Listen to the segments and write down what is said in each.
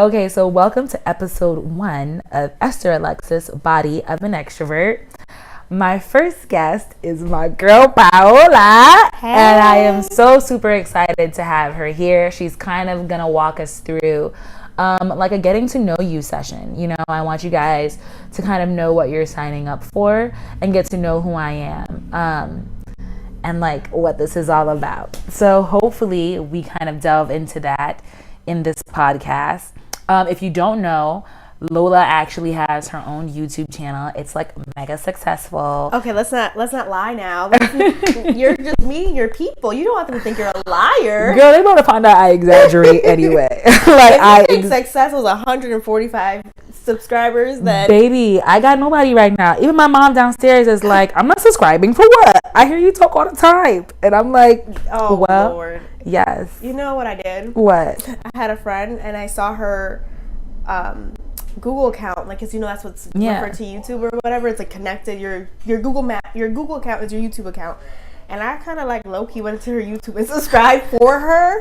Okay, so welcome to episode 1 of Esther Alexis, Body of an Extrovert. My first guest is my girl Paola, and I am so super excited to have her here. She's kind of gonna walk us through like a getting to know you session. You know, I want you guys to kind of know what you're signing up for and get to know who I am. And like what this is all about. So hopefully we kind of delve into that in this podcast. If you don't know, Lola actually has her own YouTube channel. It's like mega successful. Okay, let's not lie now. You're just meeting your people. You don't want them to think you're a liar. Girl, they want to find out I exaggerate anyway. Like if you think success was 145 subscribers, then baby, I got nobody right now. Even my mom downstairs is like, I'm not subscribing for what? I hear you talk all the time, and I'm like, oh well, Lord. Yes. You know what I did? What? I had a friend, and I saw her Google account, like, cause you know that's what's referred to YouTube or whatever. It's like connected. Your Google account is your YouTube account, and I kind of like low key went to her YouTube and subscribed for her.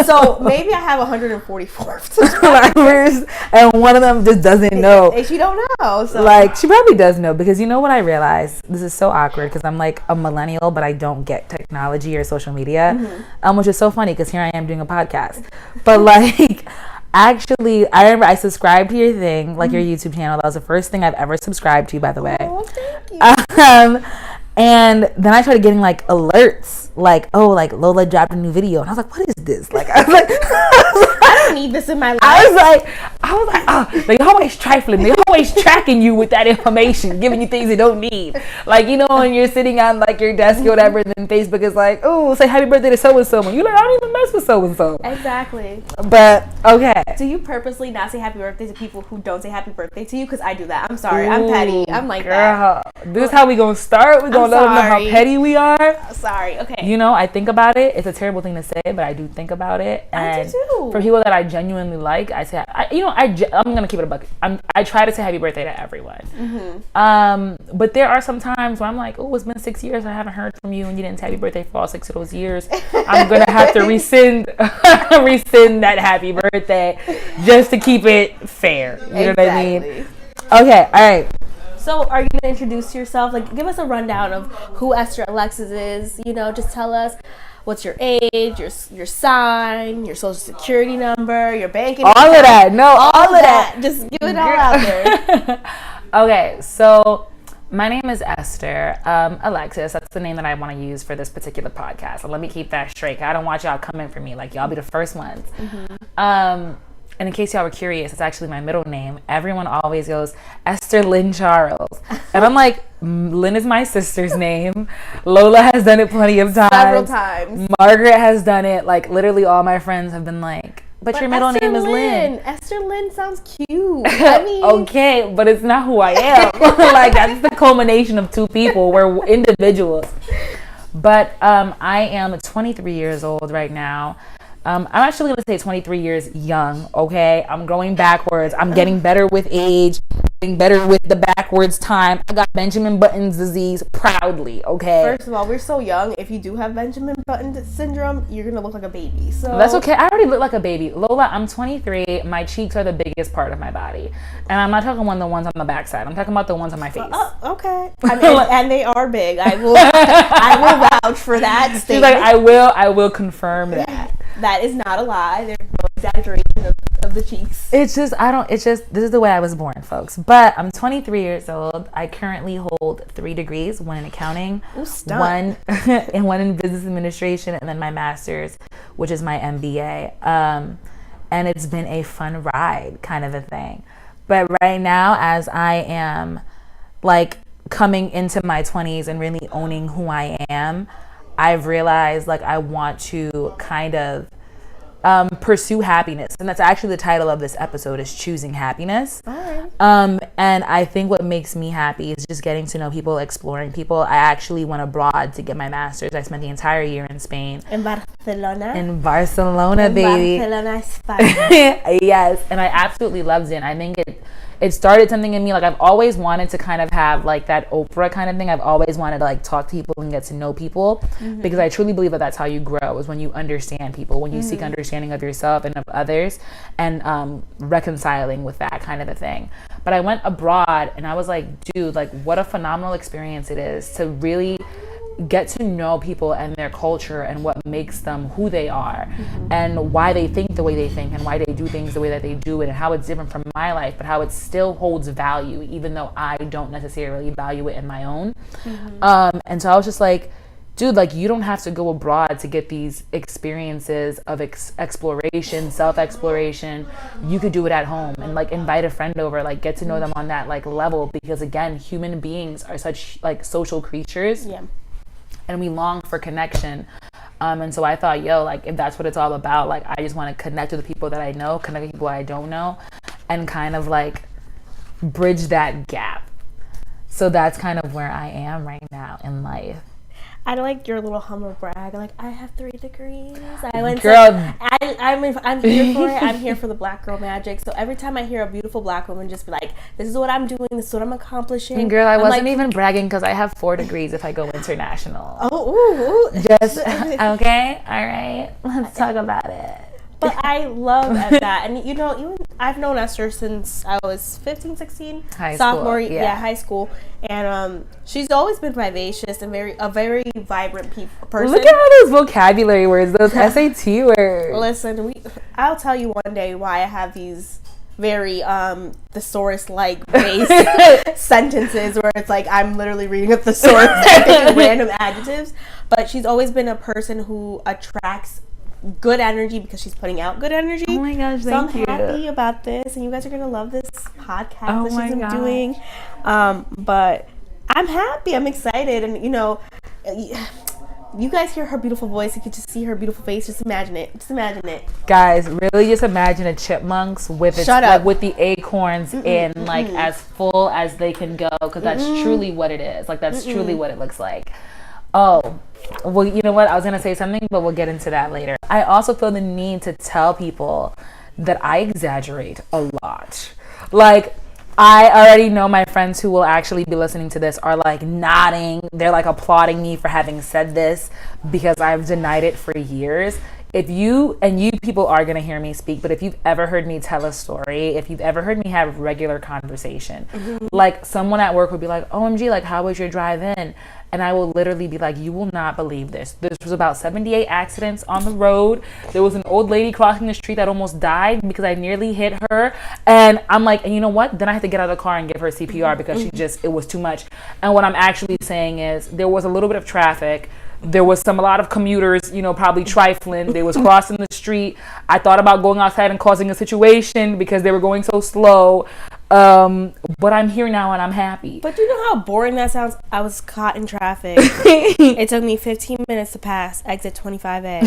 So maybe I have 144 subscribers, and one of them just doesn't know. And she don't know. So like she probably does know, because you know what I realized? This is so awkward because I'm like a millennial, but I don't get technology or social media, which is so funny because here I am doing a podcast. But like. Actually, I remember I subscribed to your thing, like your YouTube channel. That was the first thing I've ever subscribed to, by the way. Oh, thank you. And then I started getting like alerts, like, oh, like Lola dropped a new video, and I was like, what is this? Like, I was like, I don't need this in my life. I was like, oh, they always trifling. They always tracking you with that information, giving you things you don't need. Like, you know, when you're sitting on like your desk or whatever, and then Facebook is like, oh, say happy birthday to so and so. You like, I don't even mess with so and so. Exactly. But okay. Do you purposely not say happy birthday to people who don't say happy birthday to you? Because I do that. I'm sorry. I'm petty. I'm like girl, that. This is how we gonna start. We gonna let them know how petty we are. Sorry. Okay. You know, I think about it. It's a terrible thing to say, but I do think about it. And I do too. For people that I genuinely like, I say, I'm gonna keep it a buck. I try to say happy birthday to everyone. But there are some times where I'm like, oh, it's been 6 years. I haven't heard from you, and you didn't say happy birthday for all 6 of those years. I'm gonna have to rescind that happy birthday just to keep it fair. You know what I mean? Okay. All right. So are you going to introduce yourself? Like, give us a rundown of who Esther Alexis is. You know, just tell us what's your age, your sign, your social security number, your banking account. All of that. No, all of that. Just give it all out there. Okay, so my name is Esther Alexis. That's the name that I want to use for this particular podcast. So let me keep that straight. I don't want y'all coming for me. Like, y'all be the first ones. And in case y'all were curious, it's actually my middle name. Everyone always goes, Esther Lynn Charles. And I'm like, Lynn is my sister's name. Lola has done it plenty of times. Several times. Margaret has done it. Like, literally all my friends have been like, but your middle name is Lynn. Esther Lynn sounds cute. I mean, okay, but it's not who I am. Like, that's the culmination of two people. We're individuals. But I am 23 years old right now. I'm actually going to say 23 years young, okay? I'm going backwards. I'm getting better with age, getting better with the backwards time. I got Benjamin Button's disease proudly, okay? First of all, we're so young. If you do have Benjamin Button syndrome, you're going to look like a baby. So that's okay. I already look like a baby. Lola, I'm 23. My cheeks are the biggest part of my body. And I'm not talking about the ones on the backside. I'm talking about the ones on my face. Okay. I mean, and they are big. I will vouch for that statement. She's like, I will confirm that. That is not a lie. There's no exaggeration of the cheeks. This is the way I was born, folks. But I'm 23 years old. I currently hold 3 degrees, one in accounting, one in business administration, and then my master's, which is my MBA. And it's been a fun ride, kind of a thing. But right now, as I am like coming into my 20s and really owning who I am, I've realized like I want to kind of pursue happiness, and that's actually the title of this episode, is choosing happiness. All right. And I think what makes me happy is just getting to know people, exploring people. I actually went abroad to get my master's. I spent the entire year in Spain. In Barcelona. Baby. Barcelona, Spain. Yes, and I absolutely loved it. I think it started something in me. Like, I've always wanted to kind of have like that Oprah kind of thing. I've always wanted to like talk to people and get to know people, because I truly believe that that's how you grow, is when you understand people, when you seek understanding of yourself and of others, and reconciling with that kind of a thing. But I went abroad and I was like, dude, like what a phenomenal experience it is to really get to know people and their culture and what makes them who they are, and why they think the way they think, and why they do things the way that they do it, and how it's different from my life, but how it still holds value even though I don't necessarily value it in my own. And so I was just like, dude, like you don't have to go abroad to get these experiences of exploration, self-exploration. You could do it at home and like invite a friend over, like get to know them on that like level, because again, human beings are such like social creatures. And we long for connection. And so I thought, yo, like if that's what it's all about, like I just want to connect with the people that I know, connect with people I don't know, and kind of like bridge that gap. So that's kind of where I am right now in life. I like your little humble brag. Like, I have 3 degrees. I went girl. I'm here for it. I'm here for the black girl magic. So every time I hear a beautiful black woman just be like, this is what I'm doing, this is what I'm accomplishing. Girl, I wasn't like, even bragging, because I have 4 degrees if I go international. Oh, ooh. Just, okay, all right, let's talk about it. But I love that. And you know, even I've known Esther since I was 15, 16. Sophomore, high school. And she's always been vivacious and a very vibrant person. Look at all those vocabulary words, those SAT words. Listen, I'll tell you one day why I have these very thesaurus-like based sentences where it's like I'm literally reading a thesaurus and picking random adjectives. But she's always been a person who attracts good energy because she's putting out good energy. Oh my gosh, thank you. So I'm happy about this, and you guys are gonna love this podcast that she's been doing. But I'm happy, I'm excited, and you know, you guys hear her beautiful voice, you can just see her beautiful face. Just imagine it. Guys, really just imagine a chipmunks with its, like, with the acorns in, like as full as they can go, because that's truly what it is. Like that's truly what it looks like. Oh, well, you know what? I was going to say something, but we'll get into that later. I also feel the need to tell people that I exaggerate a lot. Like, I already know my friends who will actually be listening to this are like nodding. They're like applauding me for having said this, because I've denied it for years. If you people are going to hear me speak, but if you've ever heard me tell a story, if you've ever heard me have regular conversation, like someone at work would be like, OMG, like how was your drive in? And I will literally be like, you will not believe this. This was about 78 accidents on the road. There was an old lady crossing the street that almost died because I nearly hit her. And I'm like, and you know what? Then I had to get out of the car and give her CPR because it was too much. And what I'm actually saying is there was a little bit of traffic. There was a lot of commuters, you know, probably trifling. They was crossing the street. I thought about going outside and causing a situation because they were going so slow. But I'm here now and I'm happy. But you know how boring that sounds? I was caught in traffic. It took me 15 minutes to pass exit 25A.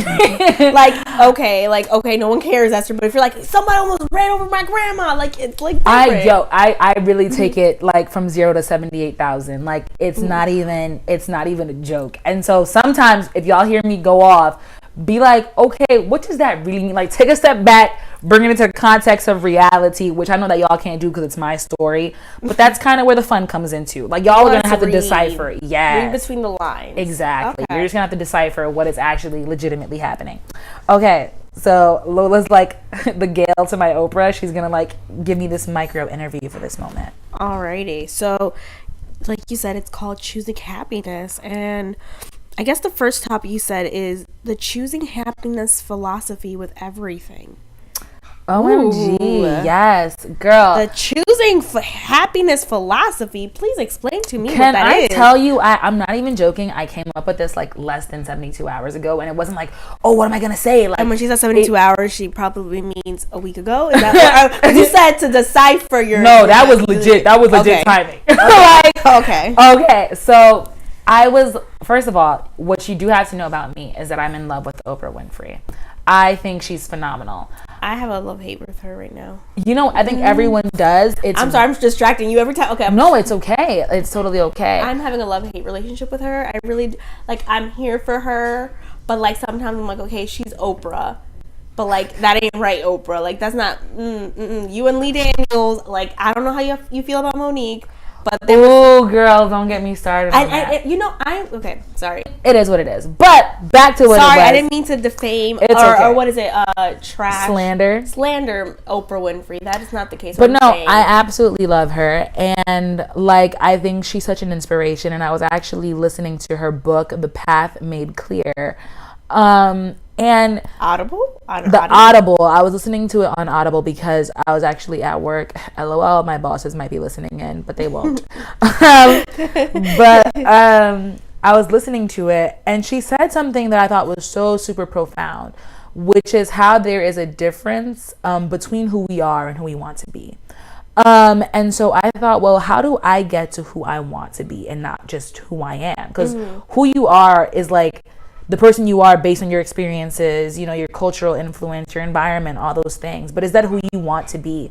okay, no one cares, Esther. But if you're like, somebody almost ran over my grandma, like it's like different. I really take it like from 0 to 78,000. Like it's not even a joke. And so sometimes if y'all hear me go off, be like, okay, what does that really mean? Like, take a step back, bring it into the context of reality, which I know that y'all can't do because it's my story, but that's kind of where the fun comes into. Like, y'all are going to have to decipher. Read between the lines. Exactly. Okay. You're just going to have to decipher what is actually legitimately happening. Okay, so Lola's like the Gail to my Oprah. She's going to like give me this micro interview for this moment. Alrighty. So, like you said, it's called Choosing Happiness, and I guess the first topic you said is the choosing happiness philosophy with everything. OMG, yes, girl. The choosing happiness philosophy. Please explain to me what that is. Can I tell you, I'm not even joking. I came up with this like less than 72 hours ago, and it wasn't like, oh, what am I going to say? Like, and when she said 72 hours, she probably means a week ago. Is that what you said to decipher your... No, that was legit. That was legit timing. Okay. So first of all, what you do have to know about me is that I'm in love with Oprah Winfrey. I think she's phenomenal. I have a love-hate with her right now. You know, I think everyone does. I'm sorry, I'm distracting you every time. Okay. No, it's okay. It's totally okay. I'm having a love-hate relationship with her. I really, like, I'm here for her, but, like, sometimes I'm like, okay, she's Oprah. But, like, that ain't right, Oprah. Like, that's not, you and Lee Daniels, like, I don't know how you feel about Monique, but oh, girl, don't get me started on that. Okay, sorry. It is what it is. But, back to what it was. Sorry, I didn't mean to defame, or what is it, trash. Slander Oprah Winfrey. That is not the case. But no, I absolutely love her. And, like, I think she's such an inspiration. And I was actually listening to her book, The Path Made Clear. And Audible. I was listening to it on Audible because I was actually at work. LOL, my bosses might be listening in, but they won't. I was listening to it, and she said something that I thought was so super profound, which is how there is a difference between who we are and who we want to be. And so I thought, well, how do I get to who I want to be and not just who I am? Because who you are is like the person you are based on your experiences, you know, your cultural influence, your environment, all those things. But is that who you want to be?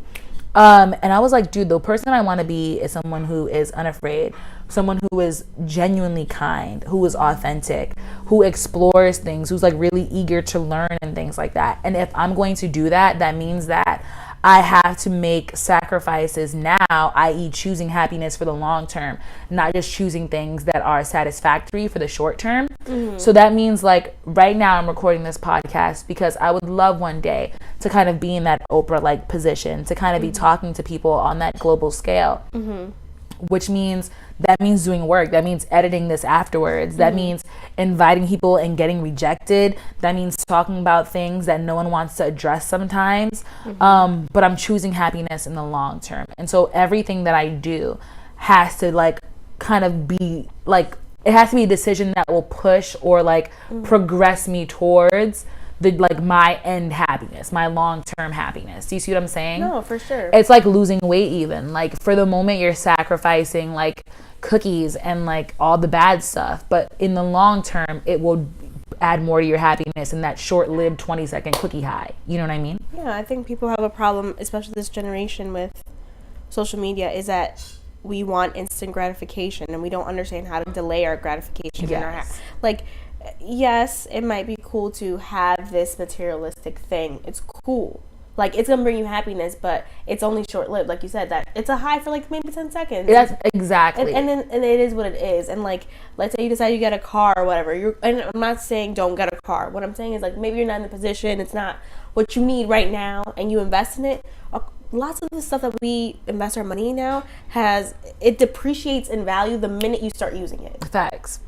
And I was like, dude, the person I want to be is someone who is unafraid, someone who is genuinely kind, who is authentic, who explores things, who's like really eager to learn and things like that. And if I'm going to do that, that means that I have to make sacrifices now, i.e. choosing happiness for the long term, not just choosing things that are satisfactory for the short term. So that means, like, right now I'm recording this podcast because I would love one day to kind of be in that Oprah-like position, to kind of be talking to people on that global scale, which means doing work. That means editing this afterwards. That means inviting people and getting rejected. That means talking about things that no one wants to address sometimes. But I'm choosing happiness in the long term. And so everything that I do has to, like, kind of be, like, it has to be a decision that will push or, like, progress me towards the, like, my end happiness, my long-term happiness. Do you see what I'm saying? No, for sure. It's like losing weight even. Like, for the moment you're sacrificing, like, cookies and, like, all the bad stuff. But in the long term, it will add more to your happiness in that short-lived 20-second cookie high. You know what I mean? Yeah, I think people have a problem, especially this generation with social media, is that we want instant gratification and we don't understand how to delay our gratification. Yes, it might be cool to have this materialistic thing. It's cool. Like, it's gonna bring you happiness, but it's only short-lived. Like you said, that it's a high for, like, maybe 10 seconds. That's exactly. And it is what it is. And, like, let's say you decide you get a car or whatever. And I'm not saying don't get a car. What I'm saying is, like, maybe you're not in the position. It's not what you need right now, and you invest in it. Lots of the stuff that we invest our money in now it depreciates in value the minute you start using it. Facts.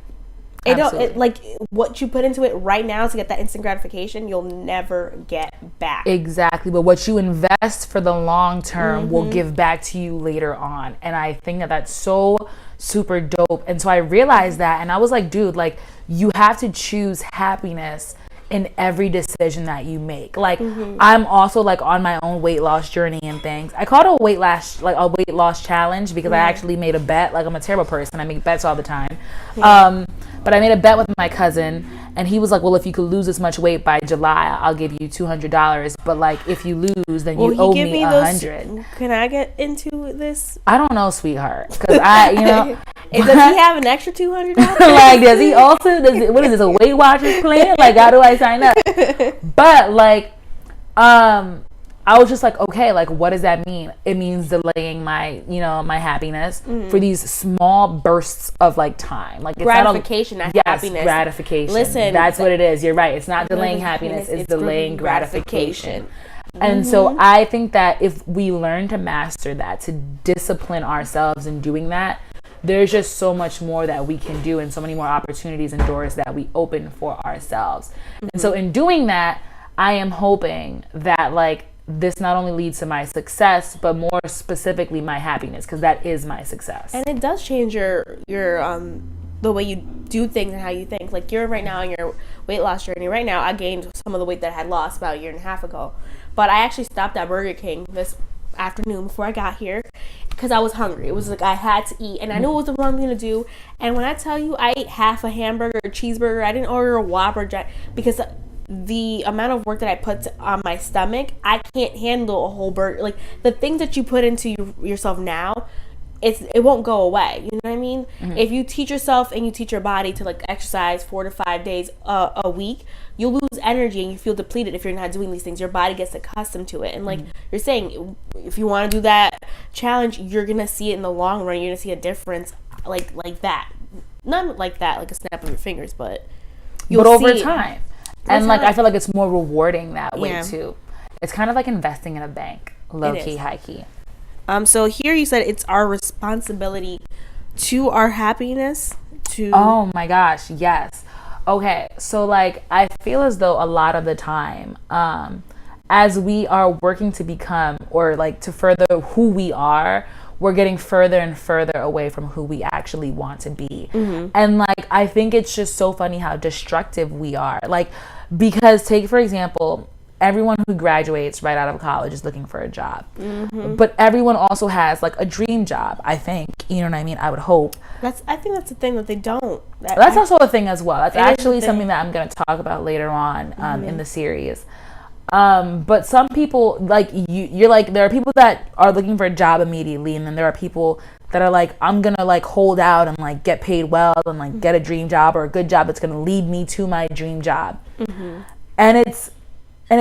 Like, what you put into it right now to get that instant gratification, you'll never get back. Exactly. But what you invest for the long term will give back to you later on. And I think that that's so super dope. And so I realized that, and I was like, dude, like, you have to choose happiness in every decision that you make. Like, I'm also, like, on my own weight loss journey and things. I call it a weight loss challenge because I actually made a bet. Like, I'm a terrible person. I make bets all the time. But I made a bet with my cousin, and he was like, well, if you could lose this much weight by July, I'll give you $200. But, like, if you lose, then you owe me $100. Can I get into this? I don't know, sweetheart. Because does he have an extra $200? Like, does he also, what is this, a Weight Watchers plan? Like, how do I sign up? But, like, I was just like, okay, like, what does that mean? It means delaying my happiness for these small bursts of, like, time. Like, it's gratification, not happiness. Gratification. Listen, that's what it is. You're right. It's not delaying happiness. It's delaying gratification. And so I think that if we learn to master that, to discipline ourselves in doing that, there's just so much more that we can do and so many more opportunities and doors that we open for ourselves. And so in doing that, I am hoping that, like, this not only leads to my success, but more specifically my happiness, because that is my success. And it does change your the way you do things and how you think. Like, you're right now in your weight loss journey. Right now, I gained some of the weight that I had lost about a year and a half ago. But I actually stopped at Burger King this afternoon before I got here because I was hungry. It was like I had to eat, and I knew it was the wrong thing to do. And when I tell you I ate half a hamburger or cheeseburger, I didn't order a Whopper because the amount of work that I put on my stomach, I can't handle a whole burger. Like, the things that you put into yourself now it won't go away. You know what I mean? If you teach yourself and you teach your body to like exercise 4 to 5 days a week, you'll lose energy and you feel depleted if you're not doing these things. Your body gets accustomed to it. And like you're saying, if you want to do that challenge, you're gonna see it in the long run. You're gonna see a difference like that. Not like that, like a snap of your fingers, but over time. And like I feel like it's more rewarding that way too. It's kind of like investing in a bank, low key, high key. So here you said it's our responsibility to our happiness to. Oh my gosh, yes. Okay, so like I feel as though a lot of the time, as we are working to become or like to further who we are, we're getting further and further away from who we actually want to be. And like I think it's just so funny how destructive we are. Like, because take for example, everyone who graduates right out of college is looking for a job, but everyone also has like a dream job, I think, you know what I mean? I would hope. I think that's the thing that they don't. That's also a thing as well. That's actually something that I'm going to talk about later on in the series. But some people, like you're like, there are people that are looking for a job immediately, and then there are people that are like, I'm gonna like hold out and like get paid well and like get a dream job or a good job that's gonna lead me to my dream job. And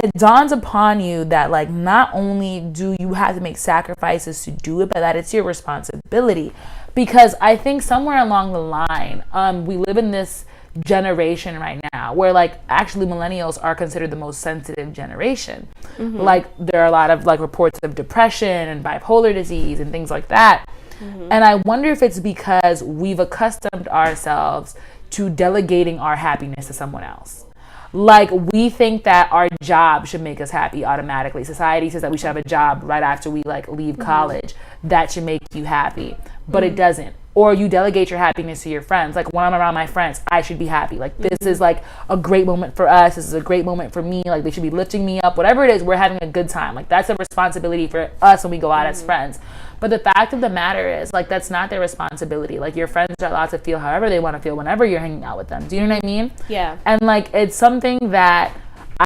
it dawns upon you that like not only do you have to make sacrifices to do it, but that it's your responsibility. Because I think somewhere along the line, we live in this generation right now where like actually millennials are considered the most sensitive generation. Like there are a lot of like reports of depression and bipolar disease and things like that. And I wonder if it's because we've accustomed ourselves to delegating our happiness to someone else. Like we think that our job should make us happy automatically. Society says that we should have a job right after we like leave college that should make you happy, but it doesn't. Or you delegate your happiness to your friends. Like when I'm around my friends, I should be happy. Like this is like a great moment for us. This is a great moment for me. Like they should be lifting me up. Whatever it is, we're having a good time. Like that's a responsibility for us when we go out as friends. But the fact of the matter is, like, that's not their responsibility. Like your friends are allowed to feel however they want to feel whenever you're hanging out with them. Do you know what I mean? Yeah. And like it's something that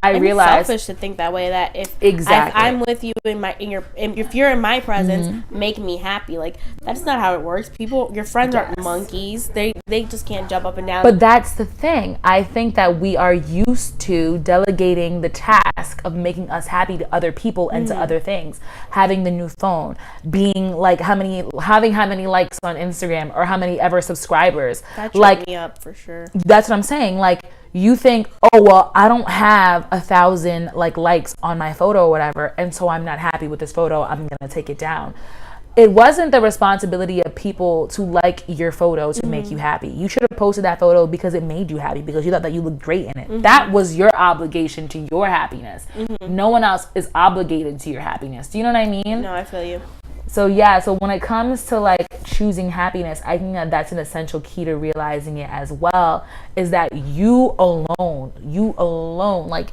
I realize it's selfish to think that way, that if I'm with you if you're in my presence, make me happy. Like that's not how it works. People, your friends aren't monkeys. They just can't jump up and down. But that's the thing. I think that we are used to delegating the task of making us happy to other people and to other things. Having the new phone, being like having how many likes on Instagram or how many ever subscribers. That tripped me up for sure. That's what I'm saying. Like you think, oh well, I don't have 1,000 like likes on my photo or whatever, and so I'm not happy with this photo, I'm gonna take it down. It wasn't the responsibility of people to like your photo to make you happy. You should have posted that photo because it made you happy, because you thought that you looked great in it. That was your obligation to your happiness. No one else is obligated to your happiness. Do you know what I mean? No, I feel you. So yeah, so when it comes to like choosing happiness, I think that that's an essential key to realizing it as well, is that you alone, like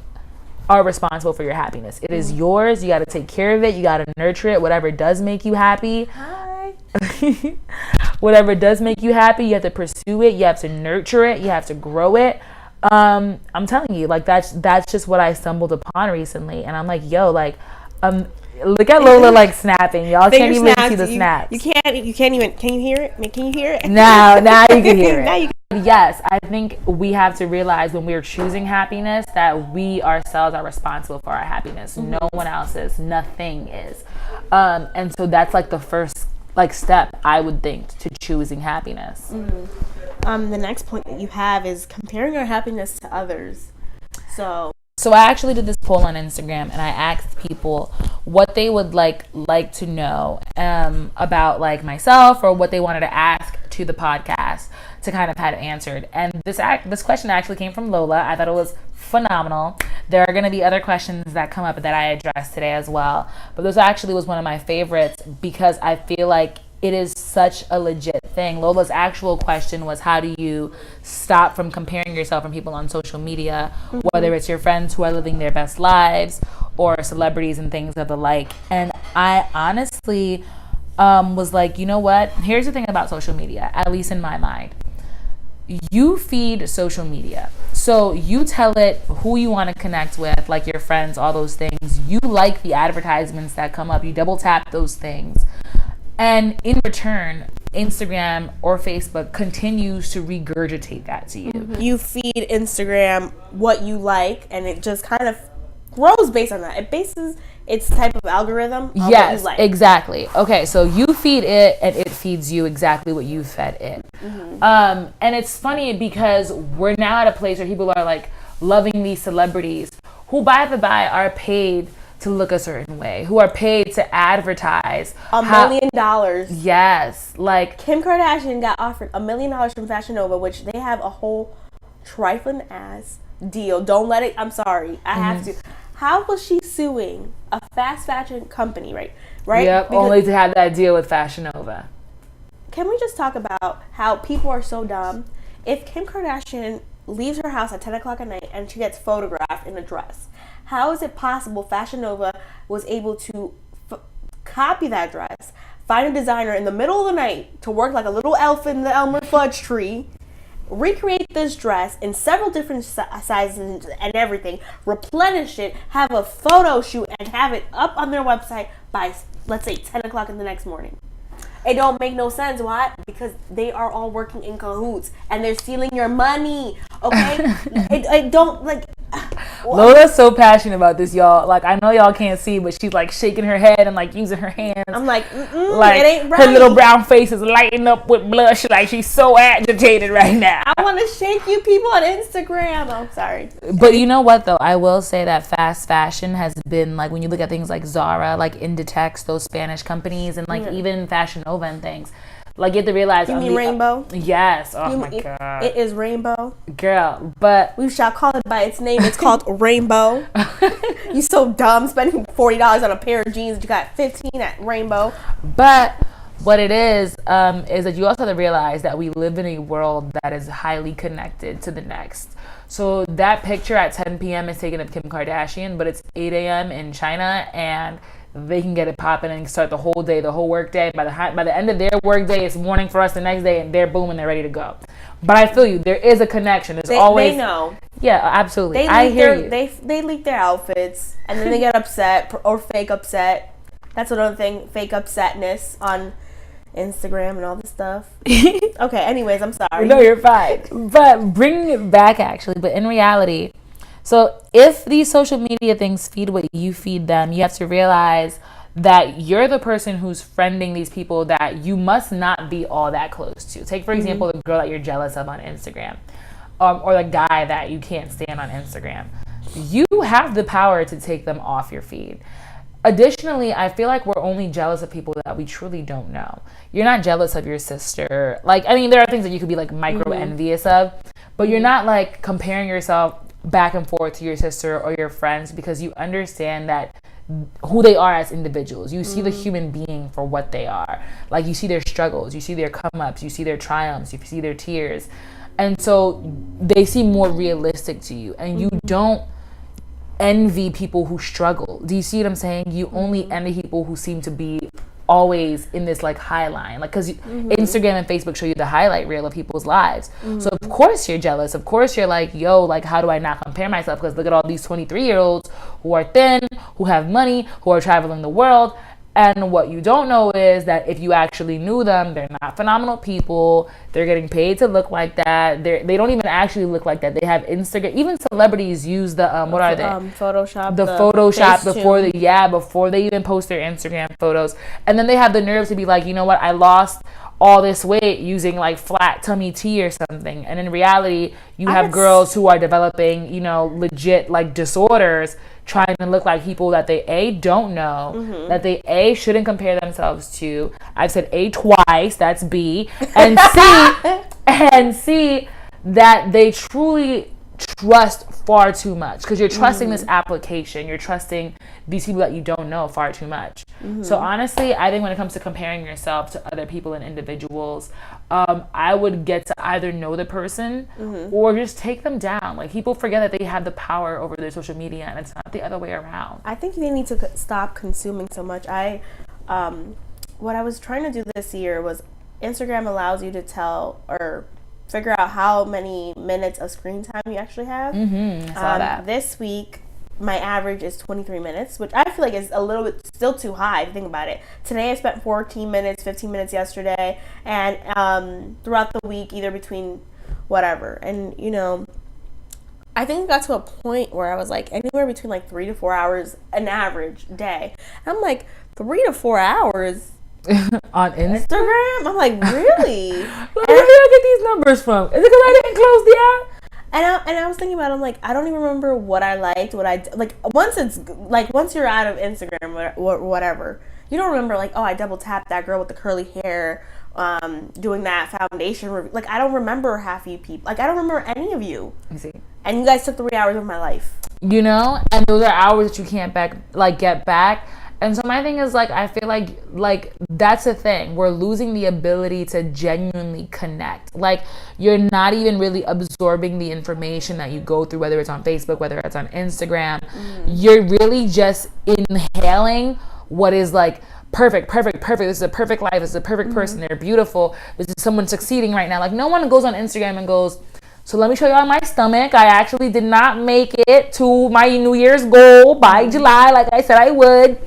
are responsible for your happiness. It is yours. You got to take care of it. You got to nurture it. Whatever does make you happy. Whatever does make you happy, you have to pursue it. You have to nurture it. You have to grow it. I'm telling you, like that's just what I stumbled upon recently, and I'm like, yo, like, look at Lola like snapping. Y'all can't even see the snaps. You can't even. Can you hear it? Can you hear it? Now you can hear it. Yes, I think we have to realize when we're choosing happiness that we ourselves are responsible for our happiness. No one else is. Nothing is. And so that's like the first like step, I would think, to choosing happiness. The next point that you have is comparing our happiness to others. So I actually did this poll on Instagram, and I asked people what they would like to know about like myself, or what they wanted to ask to the podcast to kind of have it answered. And this question actually came from Lola. I thought it was phenomenal. There are going to be other questions that come up that I addressed today as well, but this actually was one of my favorites because I feel like it is such a legit thing. Lola's actual question was, how do you stop from comparing yourself from people on social media, whether it's your friends who are living their best lives or celebrities and things of the like. And I honestly was like, you know what? Here's the thing about social media, at least in my mind. You feed social media. So you tell it who you want to connect with, like your friends, all those things. You like the advertisements that come up. You double tap those things. And in return, Instagram or Facebook continues to regurgitate that to you. Mm-hmm. You feed Instagram what you like, and it just kind of grows based on that. It bases its type of algorithm on what you like. Exactly. Okay, so you feed it, and it feeds you exactly what you fed it. Mm-hmm. And it's funny because we're now at a place where people are like loving these celebrities who, by the by, are paid to look a certain way, who are paid to advertise $1 million. Yes, like Kim Kardashian got offered $1 million from Fashion Nova, which they have a whole trifling ass deal. Don't let it. I'm sorry, I have to. How was she suing a fast fashion company? Right. Yep. Because only to have that deal with Fashion Nova. Can we just talk about how people are so dumb? If Kim Kardashian leaves her house at 10 o'clock at night and she gets photographed in a dress, how is it possible Fashion Nova was able to copy that dress, find a designer in the middle of the night to work like a little elf in the Elmer Fudge tree, recreate this dress in several different sizes and everything, replenish it, have a photo shoot, and have it up on their website by, let's say, 10 o'clock in the next morning? It don't make no sense. Why? Because they are all working in cahoots and they're stealing your money. Okay? it don't like. Lola's so passionate about this, y'all. Like, I know y'all can't see, but she's like shaking her head and like using her hands. I'm like, like it ain't right. Her little brown face is lighting up with blush. Like she's so agitated right now. I want to shake you people on Instagram. I'm sorry. But you know what though? I will say that fast fashion has been like, when you look at things like Zara, like Inditex, those Spanish companies, and like even Fashion Nova and things. Like, you have to realize. You mean Rainbow? Yes. Oh my God. It is Rainbow. Girl, but. We shall call it by its name. It's called Rainbow. You so dumb, spending $40 on a pair of jeans. You got 15 at Rainbow. But what it is that you also have to realize that we live in a world that is highly connected to the next. So that picture at 10 p.m. is taken of Kim Kardashian, but it's 8 a.m. in China, and they can get it popping and start the whole day, the whole work day. By the end of their work day, it's morning for us the next day, and they're booming, they're ready to go. But I feel you. There is a connection. There's always. They know. Yeah, absolutely. I hear you. They leak their outfits, and then they get upset or fake upset. That's another thing, fake upsetness on Instagram and all this stuff. Okay, anyways, I'm sorry. No, you're fine. But bringing it back, actually, but in reality, so if these social media things feed what you feed them, you have to realize that you're the person who's friending these people that you must not be all that close to. Take, for example, the girl that you're jealous of on Instagram, or the guy that you can't stand on Instagram. You have the power to take them off your feed. Additionally, I feel like we're only jealous of people that we truly don't know. You're not jealous of your sister. Like, I mean, there are things that you could be like micro envious of, but you're not like comparing yourself back and forth to your sister or your friends, because you understand that who they are as individuals. You see the human being for what they are. Like, you see their struggles, you see their come ups, you see their triumphs, you see their tears. And so they seem more realistic to you, and you don't envy people who struggle. Do you see what I'm saying? You only envy people who seem to be always in this like high line, like, because Instagram and Facebook show you the highlight reel of people's lives. So of course you're jealous. Of course you're like, yo, like, how do I not compare myself? Because look at all these 23-year-olds who are thin, who have money, who are traveling the world. And what you don't know is that if you actually knew them, they're not phenomenal people. They're getting paid to look like that. They don't even actually look like that. They have Instagram. Even celebrities use the what are they? Photoshop. The Photoshop before they even post their Instagram photos. And then they have the nerve to be like, you know what? I lost all this weight using like flat tummy tea or something. And in reality, you have girls who are developing, you know, legit like disorders, trying to look like people that they A, don't know, that they A, shouldn't compare themselves to. I've said A twice, that's B, and C, that they truly trust far too much, because you're trusting this application, you're trusting these people that you don't know far too much. So honestly, I think when it comes to comparing yourself to other people and individuals, I would get to either know the person or just take them down. Like, people forget that they have the power over their social media, and it's not the other way around. I think they need to stop consuming so much. What I was trying to do this year was, Instagram allows you to tell or figure out how many minutes of screen time you actually have. I saw that. This week, my average is 23 minutes, which I feel like is a little bit still too high if you think about it. Today I spent 14 minutes, 15 minutes yesterday, and throughout the week, either between whatever. And, you know, I think it got to a point where I was like anywhere between like 3 to 4 hours an average day. And I'm like, 3 to 4 hours on Instagram? I'm like, really? Where did I get these numbers from? Is it because I didn't close the app? And I was thinking about it, I'm like, I don't even remember what I liked, once you're out of Instagram or whatever, you don't remember like, oh, I double tapped that girl with the curly hair, doing that foundation review. Like, I don't remember half you people. Like, I don't remember any of you. I see. And you guys took 3 hours of my life. You know, and those are hours that you can't get back. And so my thing is, like, I feel like that's the thing. We're losing the ability to genuinely connect. Like, you're not even really absorbing the information that you go through, whether it's on Facebook, whether it's on Instagram. You're really just inhaling what is like perfect. This is a perfect life. This is a perfect person. They're beautiful. This is someone succeeding right now. Like, no one goes on Instagram and goes, so let me show y'all my stomach. I actually did not make it to my New Year's goal by July, like I said I would.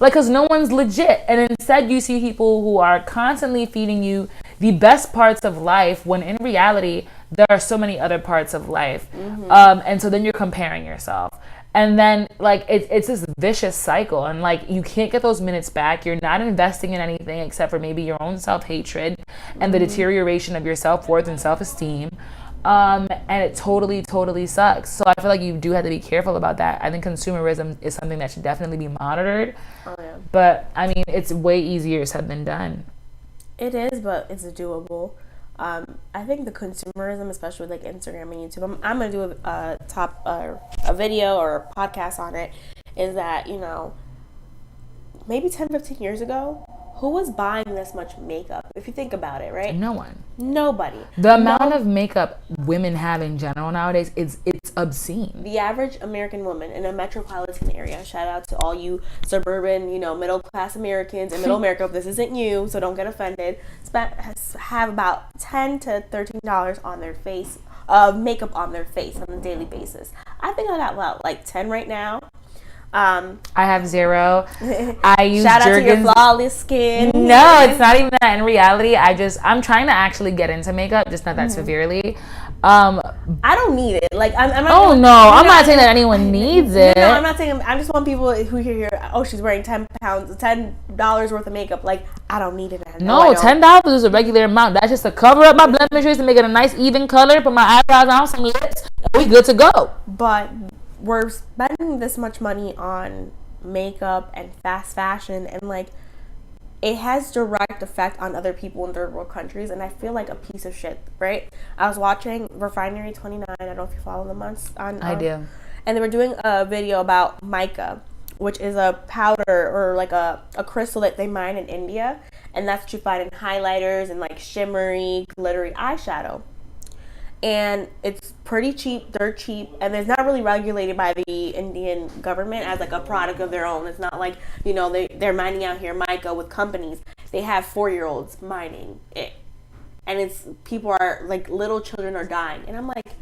Like, because no one's legit. And instead, you see people who are constantly feeding you the best parts of life, when in reality, there are so many other parts of life. And so then you're comparing yourself. And then, like, it's this vicious cycle. And, like, you can't get those minutes back. You're not investing in anything except for maybe your own self-hatred and the deterioration of your self-worth and self-esteem. And it totally sucks. So I feel like you do have to be careful about that. I think consumerism is something that should definitely be monitored. Oh, yeah. But, I mean, it's way easier said than done. It is, but it's doable. I think the consumerism, especially with like Instagram and YouTube, I'm going to do a video or a podcast on it, is that, you know, maybe 10, 15 years ago, who was buying this much makeup? If you think about it, right? No one. Nobody. The amount of makeup women have in general nowadays, it's obscene. The average American woman in a metropolitan area, shout out to all you suburban, you know, middle class Americans in middle America, if this isn't you, so don't get offended, have about $10 to $13 on their face, makeup on their face on a daily basis. I think I got about like 10 right now. I have 0. I use shout out Jergens. to your flawless skin. No, it's not even that. In reality, I'm trying to actually get into makeup, just not that severely. I don't need it. Like, I'm not. Oh no, I'm not saying that anyone needs it. No, I'm not saying. I just want people who hear, oh, she's wearing $10 worth of makeup. Like, I don't need it. No, $10 is a regular amount. That's just to cover up my blemishes and make it a nice even color. Put my eyebrows on, some lips, and we good to go. But we're spending this much money on makeup and fast fashion, and like, it has direct effect on other people in third world countries, and I feel like a piece of shit, right? I was watching Refinery 29. I don't know if you follow them on I do. And they were doing a video about mica, which is a powder or like a crystal that they mine in India, and that's what you find in highlighters and like shimmery, glittery eyeshadow. And it's pretty cheap, dirt cheap, and it's not really regulated by the Indian government as like a product of their own. It's not like, you know, they're mining out here mica with companies. They have 4-year-olds mining it, and it's people are like, little children are dying, and I'm like,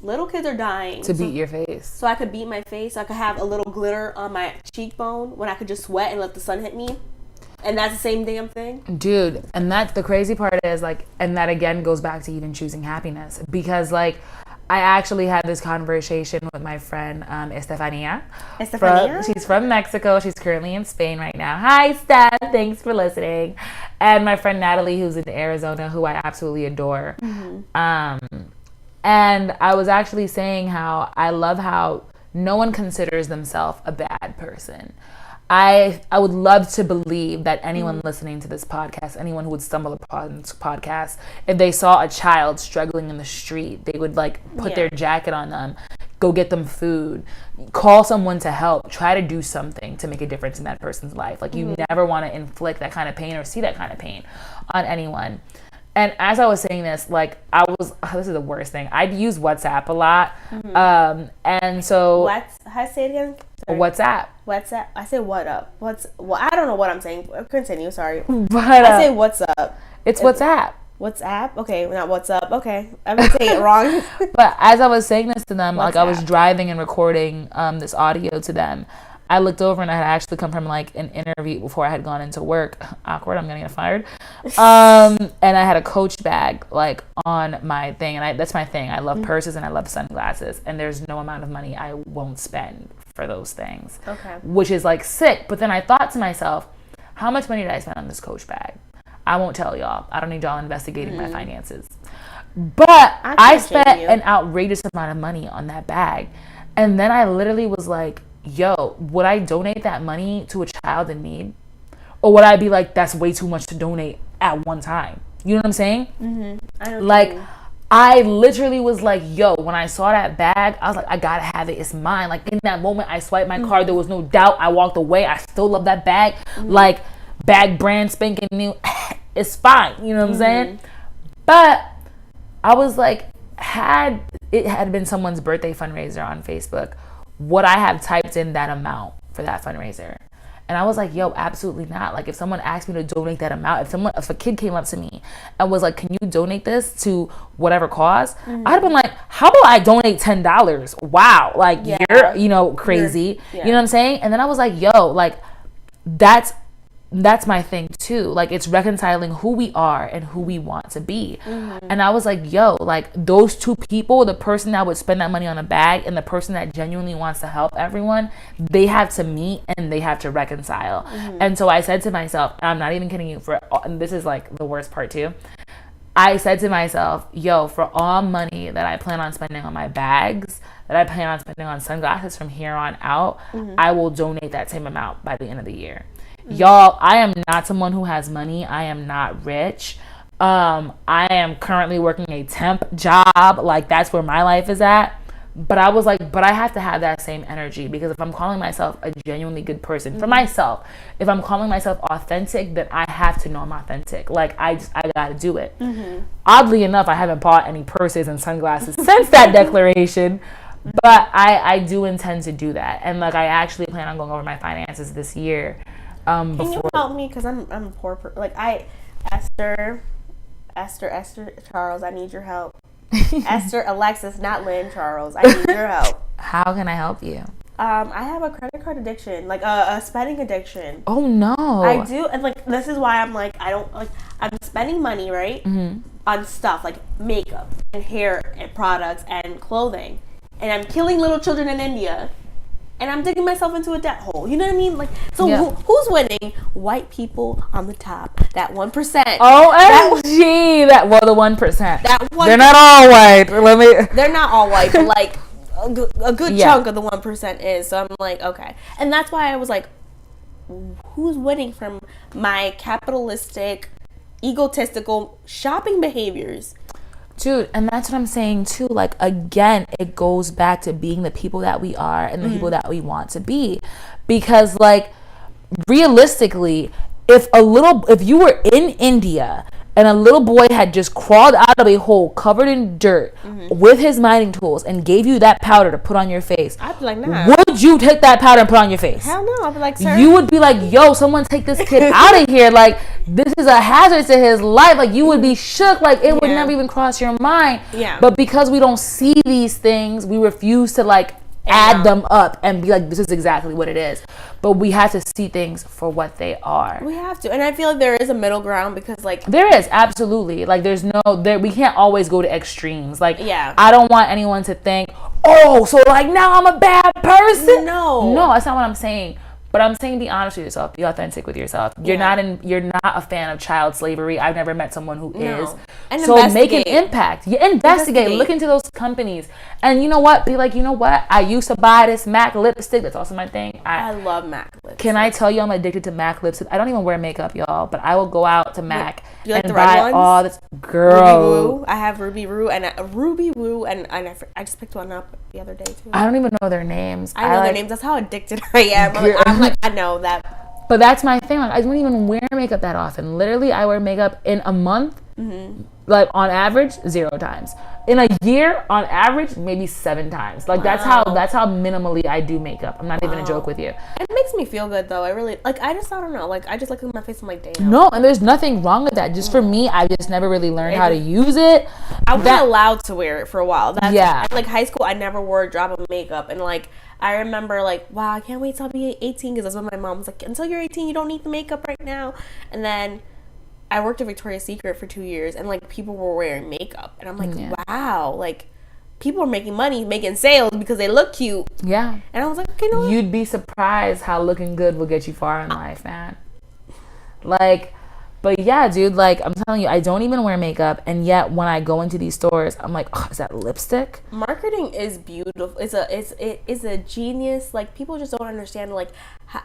little kids are dying to beat your face. So I could beat my face. So I could have a little glitter on my cheekbone when I could just sweat and let the sun hit me. And that's the same damn thing? Dude, and that's the crazy part is, like, and that again goes back to even choosing happiness. Because, like, I actually had this conversation with my friend, Estefania. She's from Mexico. She's currently in Spain right now. Hi, Steph. Thanks for listening. And my friend Natalie, who's in Arizona, who I absolutely adore. And I was actually saying how I love how no one considers themselves a bad person. I would love to believe that anyone listening to this podcast, anyone who would stumble upon this podcast, if they saw a child struggling in the street, they would like put their jacket on them, go get them food, call someone to help, try to do something to make a difference in that person's life. Like, you never want to inflict that kind of pain or see that kind of pain on anyone. And as I was saying this, like, this is the worst thing. I'd use WhatsApp a lot. And so. How do I say it again? Sorry. WhatsApp. I say what up. I don't know what I'm saying. Continue, sorry. But I say what's up. It's WhatsApp. WhatsApp? Okay, not what's up. Okay, I'm saying it wrong. But as I was saying this to them, like I was WhatsApp. driving and recording this audio to them, I looked over and I had actually come from like an interview before I had gone into work. Awkward, I'm gonna get fired. And I had a Coach bag like on my thing, and that's my thing. I love purses and I love sunglasses, and there's no amount of money I won't spend for those things. Okay. Which is like sick. But then I thought to myself, how much money did I spend on this Coach bag? I won't tell y'all. I don't need y'all investigating my finances. But I spent an outrageous amount of money on that bag. And then I literally was like, yo, would I donate that money to a child in need? Or would I be like, that's way too much to donate at one time? You know what I'm saying? Mm-hmm. I know like, I literally was like, yo, when I saw that bag, I was like, I gotta have it. It's mine. Like, in that moment, I swiped my card. There was no doubt. I walked away. I still love that bag. Like, bag brand spanking new. It's fine. You know what I'm saying? But I was like, had it had been someone's birthday fundraiser on Facebook, would I have typed in that amount for that fundraiser? And I was like, yo, absolutely not. Like, if someone asked me to donate that amount, if a kid came up to me and was like, can you donate this to whatever cause? I'd have been like, how about I donate $10? Wow. Like, you're, crazy. You know what I'm saying? And then I was like, yo, like, that's my thing too. Like, it's reconciling who we are and who we want to be. And I was like, yo, like, those two people, the person that would spend that money on a bag and the person that genuinely wants to help everyone, they have to meet and they have to reconcile. And so I said to myself, and I'm not even kidding you, and this is like the worst part too, I said to myself, yo, for all money that I plan on spending on my bags, that I plan on spending on sunglasses from here on out, I will donate that same amount by the end of the year. Y'all, I am not someone who has money. I am not rich. I am currently working a temp job. Like, that's where my life is at. But I was like, but I have to have that same energy, because if I'm calling myself a genuinely good person for myself, if I'm calling myself authentic, then I have to know I'm authentic. Like, I gotta do it. Oddly enough, I haven't bought any purses and sunglasses since that declaration. But I do intend to do that. And like, I actually plan on going over my finances this year. Can you help me? Because I'm a poor person. Like, Esther, Charles, I need your help. Esther, Alexis, not Lynn, Charles, I need your help. How can I help you? I have a credit card addiction, like a spending addiction. Oh no. I do, and like, this is why I'm like, I don't, like, I'm spending money, right, on stuff like makeup and hair and products and clothing, and I'm killing little children in India. And I'm digging myself into a debt hole. You know what I mean? Like, so who's winning? White people on the top. That 1%. OMG. The 1%. That one. They're not all white. They're not all white, but like a good chunk of the 1% is. So I'm like, okay. And that's why I was like, who's winning from my capitalistic, egotistical shopping behaviors? Dude, and that's what I'm saying too. Like, again, it goes back to being the people that we are and the people that we want to be. Because, like, realistically, if you were in India and a little boy had just crawled out of a hole covered in dirt with his mining tools and gave you that powder to put on your face, I'd be like, nah. Would you take that powder and put on your face? Hell no. I'd be like, sir. You would be like, yo, someone take this kid out of here. Like, this is a hazard to his life. Like, you would be shook. Like, it would never even cross your mind. Yeah. But because we don't see these things, we refuse to, like, add them up and be like, this is exactly what it is. But we have to see things for what they are. We have to. And I feel like there is a middle ground, because, like, there is, absolutely. Like, we can't always go to extremes. Like, yeah. I don't want anyone to think, oh, so like now I'm a bad person. No, that's not what I'm saying. But I'm saying, be honest with yourself. Be authentic with yourself. You're not a fan of child slavery. I've never met someone who is. And so make an impact. Investigate. Look into those companies. And you know what? Be like, you know what? I used to buy this MAC lipstick. That's also my thing. I love MAC lipstick. Can I tell you I'm addicted to MAC lipstick? I don't even wear makeup, y'all. But I will go out to MAC you like and the red buy ones? all this. Girl. Ruby Woo. I have Ruby Woo and I just picked one up the other day too. I don't even know their names. I know their names. That's how addicted I am. I'm like, I know that. But that's my thing. Like, I don't even wear makeup that often. Literally, I wear makeup in a month, like on average, 0 times. in a year, on average, maybe 7 times. Like, that's how minimally I do makeup. I'm not even a joke with you. It makes me feel good, though. I really, like, I don't know. Like, I just look at my face, I'm like, damn. No, and there's nothing wrong with that. Just for me, I just never really learned how to use it. I wasn't allowed to wear it for a while. Yeah. Like, high school, I never wore a drop of makeup. And, like, I remember, like, wow, I can't wait till I'll be 18, because that's when my mom was like, until you're 18, you don't need the makeup right now. And then I worked at Victoria's Secret for 2 years, and, like, people were wearing makeup. And I'm like, wow, like, people are making money, making sales because they look cute. Yeah. And I was like, okay, no. You'd be surprised how looking good will get you far in life, man. Like, but yeah, dude, like, I'm telling you, I don't even wear makeup, and yet when I go into these stores, I'm like, oh, is that lipstick? Marketing is beautiful. It's a genius. Like, people just don't understand, like,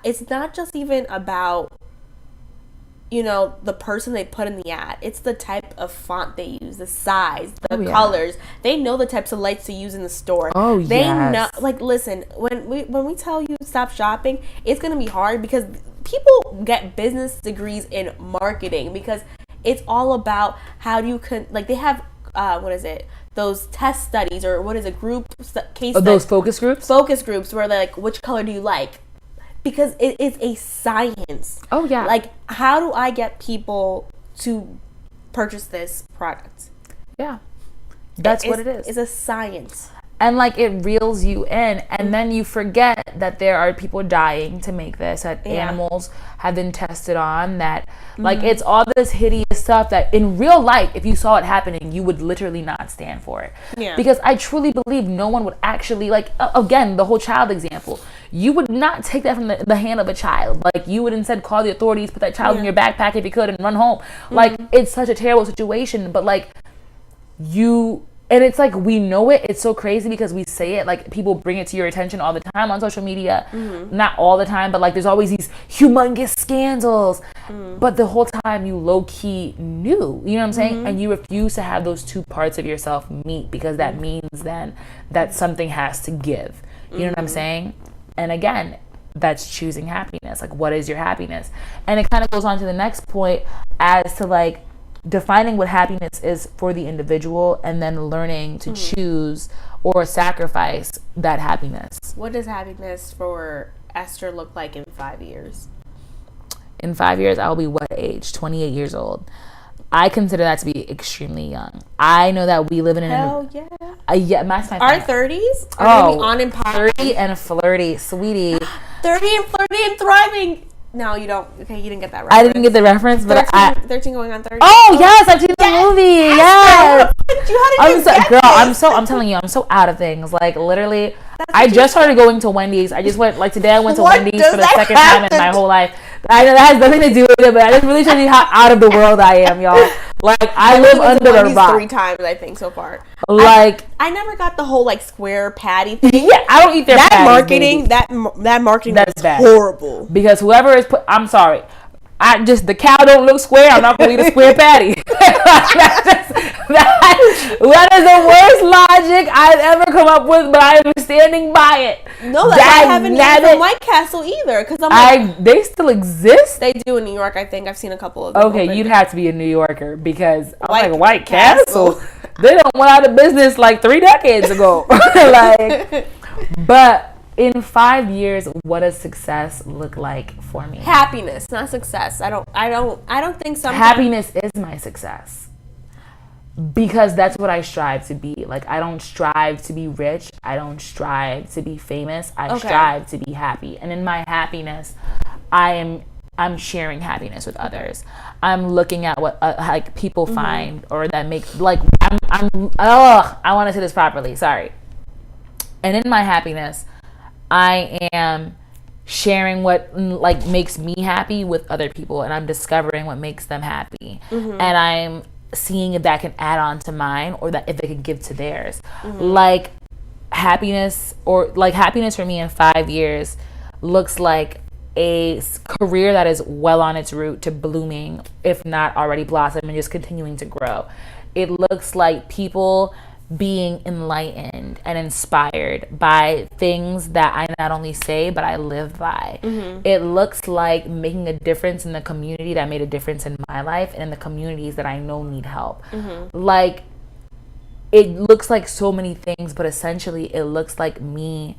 it's not just even about, you know, the person they put in the ad. It's the type of font they use, the size, the colors. They know the types of lights to use in the store. Oh, yes. They know, like, listen, when we tell you stop shopping, it's going to be hard, because people get business degrees in marketing, because it's all about how do you like, they have those test studies, or what is it, group case studies, those focus groups where they're like, which color do you like? Because it is a science. Oh, yeah. Like, how do I get people to purchase this product? Yeah. That's what it is. It's a science. And, like, it reels you in. And then you forget that there are people dying to make this, that animals have been tested on, that, like, it's all this hideous stuff that in real life, if you saw it happening, you would literally not stand for it. Yeah. Because I truly believe no one would actually, like, again, the whole child example. You would not take that from the hand of a child. Like, you would instead call the authorities, put that child in your backpack if you could, and run home. Like, it's such a terrible situation. But, like, and it's like, we know it. It's so crazy because we say it, like, people bring it to your attention all the time on social media. Not all the time, but, like, there's always these humongous scandals. But the whole time you low-key knew, you know what I'm saying? And you refuse to have those two parts of yourself meet, because that means then that something has to give. You know what I'm saying? And again, that's choosing happiness. Like, what is your happiness? And it kind of goes on to the next point as to, like, defining what happiness is for the individual, and then learning to choose or sacrifice that happiness. What does happiness for Esther look like in 5 years? In 5 years, I'll be what age? 28 years old. I consider that to be extremely young. I know that we live in Hell yeah, that's my Our 30s are going to be on and popping. 30 and flirty, sweetie. 30 and flirty and thriving. No, you don't. Okay, you didn't get that reference. I didn't get the reference, but 13 going on 30. Oh, yes, I've seen the movie. Yes. I'm telling you, I'm so out of things. Like, literally, I just started going to Wendy's. I just went, like, today I went to Wendy's for the second time in my whole life. I know that has nothing to do with it, but I just really show you how out of the world I am, y'all. Like, I live under a rock. 3 times, I think, so far. Like, I never got the whole, like, square patty thing. Yeah, I don't eat their patties, marketing. That marketing that's is bad. Horrible. Because whoever is I'm sorry. The cow don't look square. I'm not going to eat a square patty. That is the worst logic I've ever come up with, but I am standing by it. No, I haven't eaten from White Castle either. Because they still exist? They do in New York, I think. I've seen a couple of them. Okay, you'd have to be a New Yorker, because I'm like, White Castle? They don't went out of business like 3 decades ago. Like, but in 5 years, what does success look like for me? Happiness, not success. I don't think sometimes happiness is my success, because that's what I strive to be. Like, I don't strive to be rich. I don't strive to be famous. I strive to be happy. And in my happiness, I'm sharing happiness with others. I'm looking at what like people find, or that make, like, I want to say this properly. Sorry. And in my happiness, I am sharing what, like, makes me happy with other people, and I'm discovering what makes them happy. And I'm seeing if that can add on to mine, or that if it can give to theirs. Like, happiness for me in 5 years looks like a career that is well on its route to blooming, if not already blossom, and just continuing to grow. It looks like people being enlightened and inspired by things that I not only say, but I live by. It looks like making a difference in the community that made a difference in my life, and in the communities that I know need help. Like, it looks like so many things, but essentially it looks like me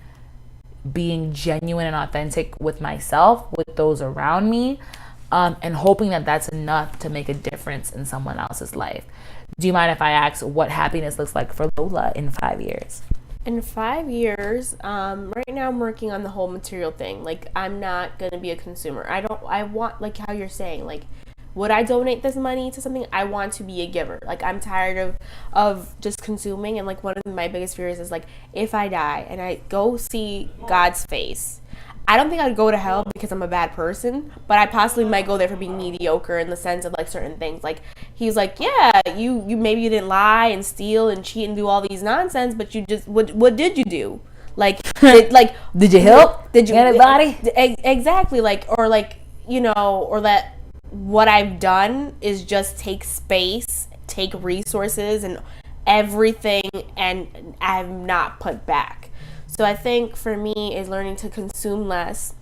being genuine and authentic with myself, with those around me, and hoping that that's enough to make a difference in someone else's life. Do you mind if I ask what happiness looks like for Lola in 5 years? In 5 years, right now I'm working on the whole material thing. Like, I'm not going to be a consumer. I want, like how you're saying, like, would I donate this money to something? I want to be a giver. Like, I'm tired of just consuming. And, like, one of my biggest fears is, like, if I die and I go see God's face, I don't think I'd go to hell because I'm a bad person, but I possibly might go there for being mediocre in the sense of, like, certain things. Like, he's like, yeah, you maybe you didn't lie and steal and cheat and do all these nonsense, but you just, what did you do? Like, did you help? Did you anybody? Exactly. Like, or like, you know, or that what I've done is just take space, take resources and everything, and I've not put back. So I think for me is learning to consume less,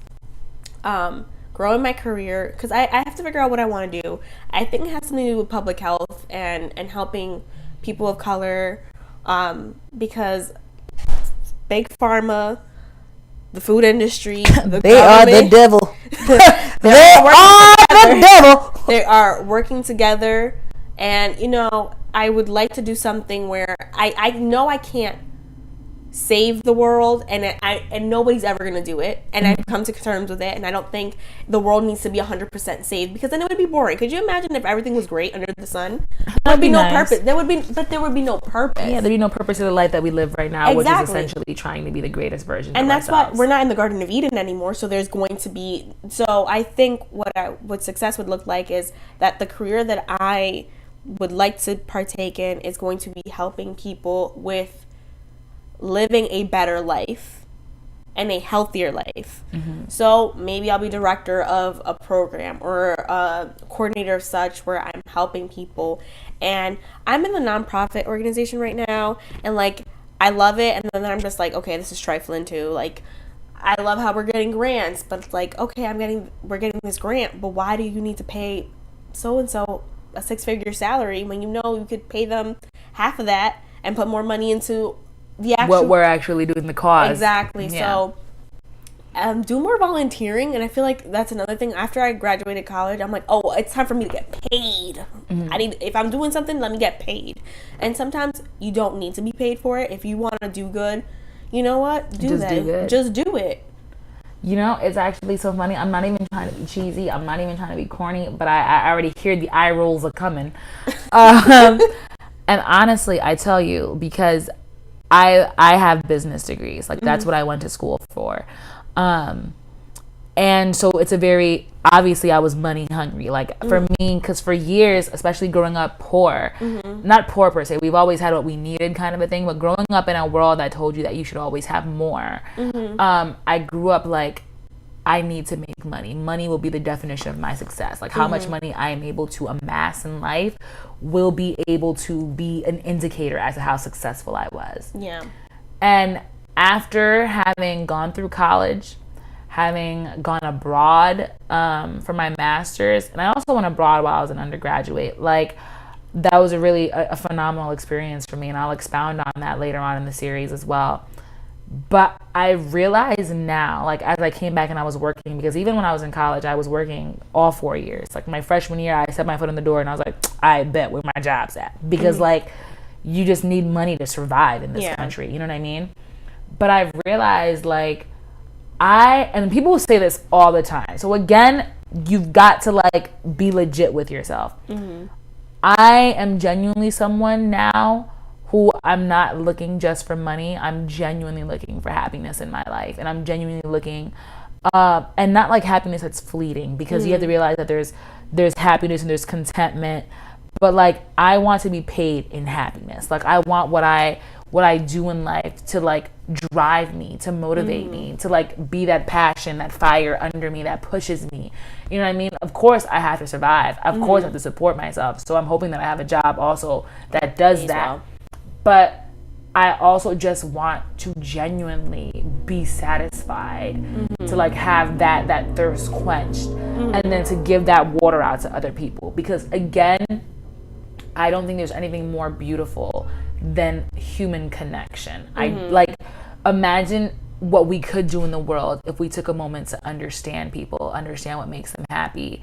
growing my career, because I have to figure out what I want to do. I think it has something to do with public health and helping people of color, because big pharma, the food industry, they are the devil. They are the devil. They are working together, and you know, I would like to do something where I know I can't save the world, and nobody's ever gonna do it, and I've come to terms with it, and I don't think the world needs to be 100% saved, because then it would be boring. Could you imagine if everything was great under the sun? There would be no purpose. There would be no purpose. Yeah, there'd be no purpose to the life that we live right now, which is essentially trying to be the greatest version of ourselves. And that's why we're not in the Garden of Eden anymore, so there's going to be, so I think what success would look like is that the career that I would like to partake in is going to be helping people with living a better life and a healthier life. So maybe I'll be director of a program or a coordinator of such, where I'm helping people. And I'm in the nonprofit organization right now, and like I love it, and then I'm just like, okay, this is trifling too. Like, I love how we're getting grants, but it's like, okay, we're getting this grant, but why do you need to pay so and so a 6-figure salary when you know you could pay them half of that and put more money into what we're actually doing, the cause. Exactly. Yeah. So do more volunteering, and I feel like that's another thing. After I graduated college, I'm like, oh, it's time for me to get paid. If I'm doing something, let me get paid. And sometimes you don't need to be paid for it. If you want to do good, you know what, just do it. You know, it's actually so funny. I'm not even trying to be cheesy. I'm not even trying to be corny, but I already hear the eye rolls are coming. And honestly, I tell you, because I have business degrees. Like, that's what I went to school for. And so it's a very, obviously I was money hungry. Like, for me, because for years, especially growing up poor, not poor per se, we've always had what we needed kind of a thing, but growing up in a world that told you that you should always have more, I grew up like, I need to make money. Money will be the definition of my success. Like, how much money I am able to amass in life will be able to be an indicator as to how successful I was. Yeah. And after having gone through college, having gone abroad for my master's, and I also went abroad while I was an undergraduate, like, that was a phenomenal experience for me, and I'll expound on that later on in the series as well. But I realize now, like, as I came back and I was working, because even when I was in college, I was working all 4 years. Like, my freshman year, I set my foot in the door and I was like, I bet where my job's at. Because, like, you just need money to survive in this country. You know what I mean? But I've realized, like, and people will say this all the time. So, again, you've got to, like, be legit with yourself. I am genuinely someone now who I'm not looking just for money. I'm genuinely looking for happiness in my life. And I'm genuinely looking, and not like happiness that's fleeting, because you have to realize that there's happiness and there's contentment. But like, I want to be paid in happiness. Like, I want what I do in life to like drive me, to motivate me, to like be that passion, that fire under me that pushes me. You know what I mean? Of course I have to survive. Of course I have to support myself. So I'm hoping that I have a job also that does that. Well. But I also just want to genuinely be satisfied, to like have that thirst quenched, and then to give that water out to other people. Because again, I don't think there's anything more beautiful than human connection. I like imagine what we could do in the world if we took a moment to understand people, understand what makes them happy.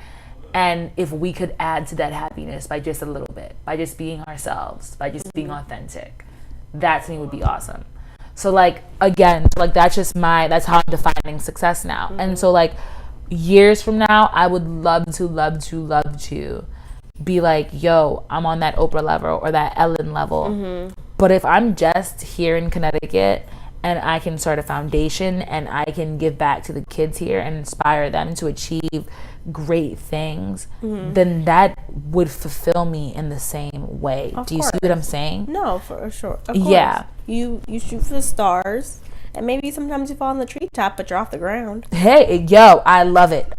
And if we could add to that happiness by just a little bit, by just being ourselves, by just being authentic, that to me would be awesome. So like, again, like that's how I'm defining success now. And so like years from now, I would love to be like, yo, I'm on that Oprah level or that Ellen level. But if I'm just here in Connecticut and I can start a foundation and I can give back to the kids here and inspire them to achieve great things, then that would fulfill me in the same way. Do you see what I'm saying? No, for sure. Of course. Yeah. You shoot for the stars, and maybe sometimes you fall on the treetop, but you're off the ground. Hey, yo, I love it.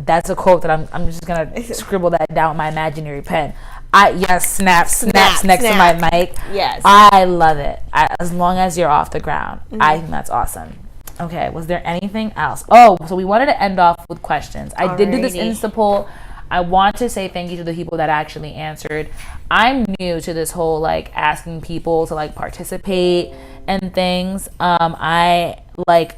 That's a quote that I'm just gonna scribble that down with my imaginary pen. Snaps next to my mic. Yes. I love it. As long as you're off the ground. I think that's awesome. Okay, was there anything else? Oh, so we wanted to end off with questions. I did do this Insta poll. I want to say thank you to the people that actually answered. I'm new to this whole like asking people to like participate and things. I like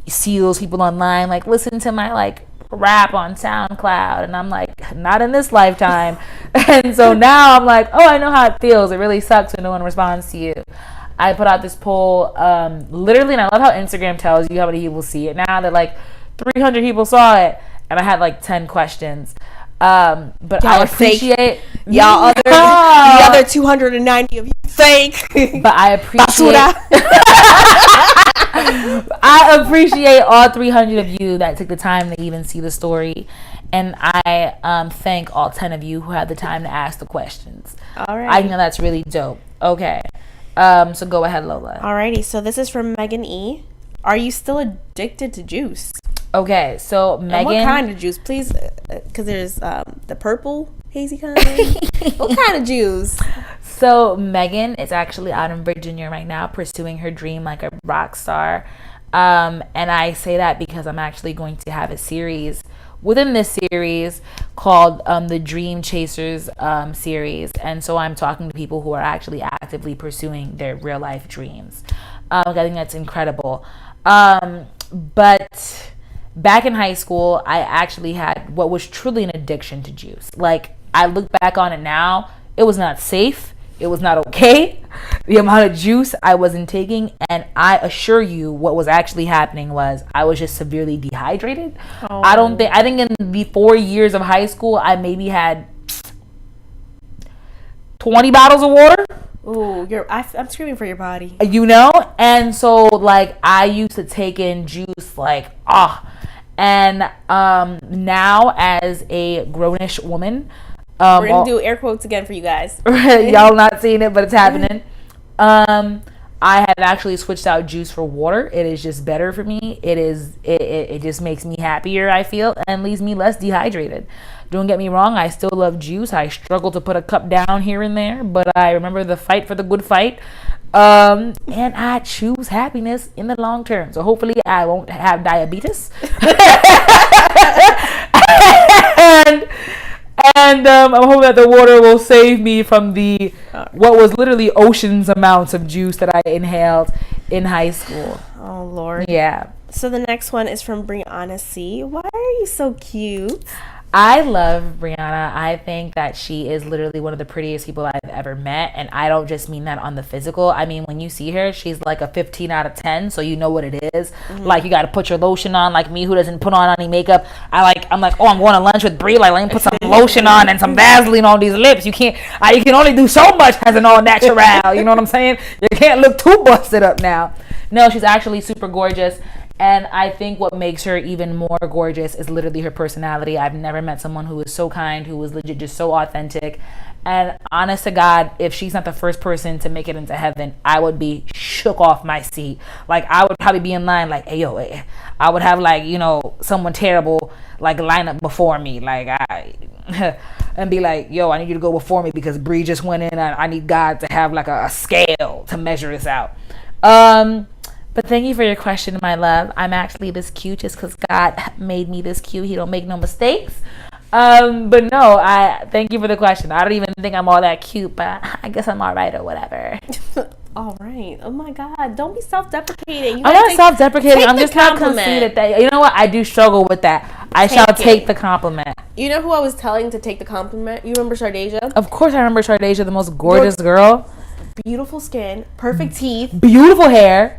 see those people online like listen to my like rap on SoundCloud, and I'm like, not in this lifetime. And so now I'm like, oh, I know how it feels. It really sucks when no one responds to you. I put out this poll literally, and I love how Instagram tells you how many people see it now. That like 300 people saw it, and I had like 10 questions. But y'all I appreciate y'all the other 290 of you fake. But I appreciate I appreciate all 300 of you that took the time to even see the story, and I thank all 10 of you who had the time to ask the questions. All right, I know that's really dope. Okay. So go ahead, Lola. Alrighty, so this is from Megan E. Are you still addicted to juice? Okay, so Megan. And what kind of juice, please? Because there's the purple hazy kind. What kind of juice? So Megan is actually out in Virginia right now, pursuing her dream like a rock star. And I say that because I'm actually going to have a series within this series called the Dream Chasers series. And so I'm talking to people who are actually actively pursuing their real life dreams. I think that's incredible. But back in high school, I actually had what was truly an addiction to juice. Like, I look back on it now, it was not safe. It was not okay. The amount of juice I wasn't taking, and I assure you what was actually happening was I was just severely dehydrated. Oh. I think in the 4 years of high school, I maybe had 20 bottles of water. Ooh, I'm screaming for your body. You know? And so, like, I used to take in juice, like, And now, as a grownish woman, we're gonna do air quotes again for you guys. Y'all not seeing it, but it's happening. I have actually switched out juice for water. It is just better for me. It just makes me happier, I feel, and leaves me less dehydrated. Don't get me wrong, I still love juice. I struggle to put a cup down here and there, but I remember the fight for the good fight. And I choose happiness in the long term. So hopefully I won't have diabetes. And I'm hoping that the water will save me from what was literally oceans amounts of juice that I inhaled in high school. Oh, Lord. Yeah. So the next one is from Brianna C. Why are you so cute? I love Brianna. I think that she is literally one of the prettiest people I've ever met. And I don't just mean that on the physical. I mean, when you see her, she's like a 15 out of 10. So you know what it is. Mm-hmm. Like, you got to put your lotion on. Like me, who doesn't put on any makeup. I'm like, oh, I'm going to lunch with Brie. Like, let me put some lotion on and some Vaseline on these lips. You can only do so much as an all natural. You know what I'm saying? You can't look too busted up now. No, she's actually super gorgeous. And I think what makes her even more gorgeous is literally her personality. I've never met someone who is so kind, who is legit just so authentic. And honest to God, if she's not the first person to make it into heaven, I would be shook off my seat. Like, I would probably be in line like, hey, yo, I would have like, someone terrible like line up before me. Like, and be like, yo, I need you to go before me because Bree just went in and I need God to have like a scale to measure this out. But thank you for your question, my love. I'm actually this cute just because God made me this cute. He don't make no mistakes. But no, I thank you for the question. I don't even think I'm all that cute, but I guess I'm all right or whatever. All right. Oh my God. Don't be self-deprecating. I'm not self-deprecating. I'm just not conceited. That you know what? I do struggle with that. I shall take the compliment. You know who I was telling to take the compliment? You remember Shardasia? Of course, I remember Shardasia, the most gorgeous girl. Beautiful skin, perfect teeth, beautiful hair.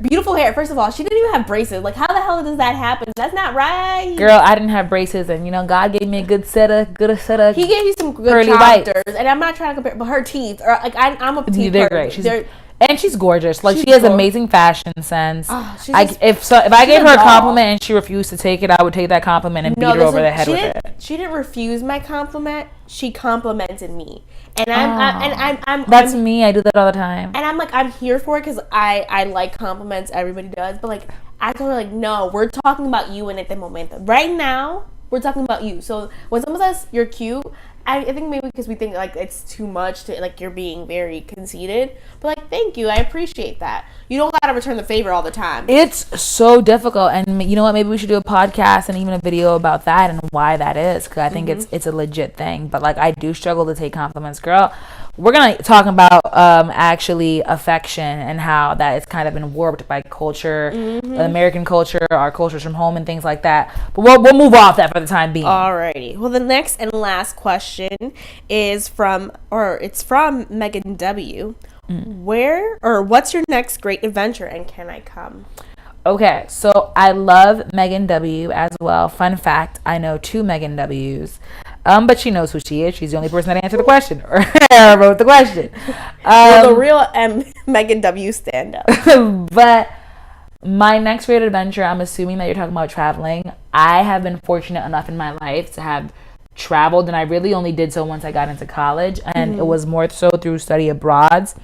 First of all, she didn't even have braces. Like, how the hell does that happen? That's not right. Girl, I didn't have braces, and God gave me a good set of. He gave you some good chapters, and I'm not trying to compare, but her teeth are like I'm a teeth. They're great. And she's gorgeous. Like, she has amazing fashion sense. If I gave her a compliment and she refused to take it, I would take that compliment and beat her over the head with it. She didn't refuse my compliment. She complimented me, and I'm that's me. I do that all the time. And I'm like, I'm here for it because I like compliments. Everybody does, but like, I told her, like, no, we're talking about you in at the moment. Right now, we're talking about you. So when someone says you're cute, I think maybe because we think like it's too much to, like, you're being very conceited, but like, thank you, I appreciate that. You don't gotta return the favor all the time. It's so difficult, and you know what? Maybe we should do a podcast and even a video about that and why that is, because I think it's a legit thing. But like, I do struggle to take compliments, girl. We're gonna talk about actually affection and how that has kind of been warped by culture, American culture, our cultures from home, and things like that. But we'll move off that for the time being. Alrighty. Well, the next and last question is from Megan W. What's your next great adventure, and can I come? Okay, so I love Megan W. as well. Fun fact, I know 2 Megan W's. But she knows who she is. She's the only person that answered the question or wrote the question. The real Megan W. stand-up. But my next great adventure, I'm assuming that you're talking about traveling. I have been fortunate enough in my life to have traveled, and I really only did so once I got into college, and it was more so through study abroads.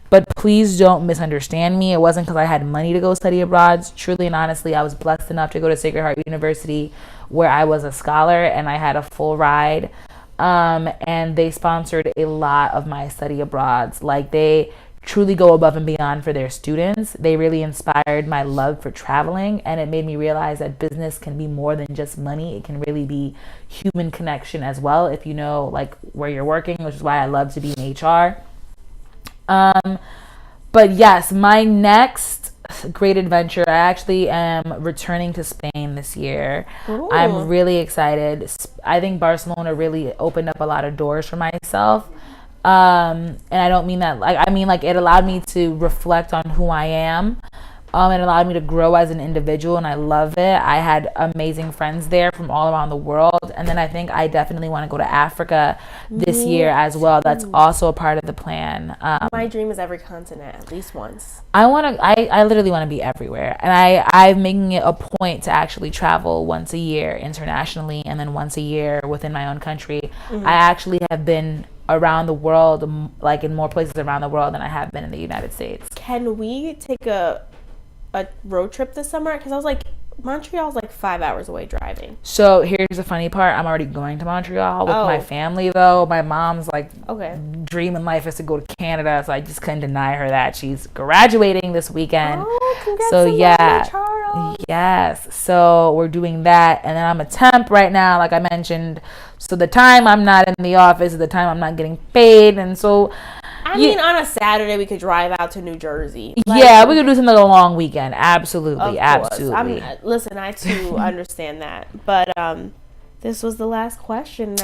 But please don't misunderstand me. It wasn't because I had money to go study abroad. Truly and honestly, I was blessed enough to go to Sacred Heart University, where I was a scholar and I had a full ride. And they sponsored a lot of my study abroads. Like, they truly go above and beyond for their students. They really inspired my love for traveling, and it made me realize that business can be more than just money. It can really be human connection as well, if you know, like, where you're working, which is why I love to be in HR. But yes, my next great adventure, I actually am returning to Spain this year. Ooh. I'm really excited. I think Barcelona really opened up a lot of doors for myself. And I don't mean that, like, I mean, like, it allowed me to reflect on who I am. It allowed me to grow as an individual, and I love it. I had amazing friends there from all around the world. And then I think I definitely want to go to Africa this year as well. That's also a part of the plan. My dream is every continent, at least once. I literally want to be everywhere. And I'm making it a point to actually travel once a year internationally, and then once a year within my own country. I actually have been around the world, like in more places around the world than I have been in the United States. Can we take a road trip this summer? Because I was like, Montreal's like 5 hours away driving. So here's the funny part. I'm already going to Montreal with my family, though. My mom's like, dream in life is to go to Canada, so I just couldn't deny her that. She's graduating this weekend. Oh, congrats! So yeah, Charles. Yes. So we're doing that, and then I'm a temp right now, like I mentioned. So the time I'm not in the office is the time I'm not getting paid, and so. I mean, on a Saturday, we could drive out to New Jersey. Like, yeah, we could do something like a long weekend. Absolutely, absolutely. Listen, I too understand that. But this was the last question.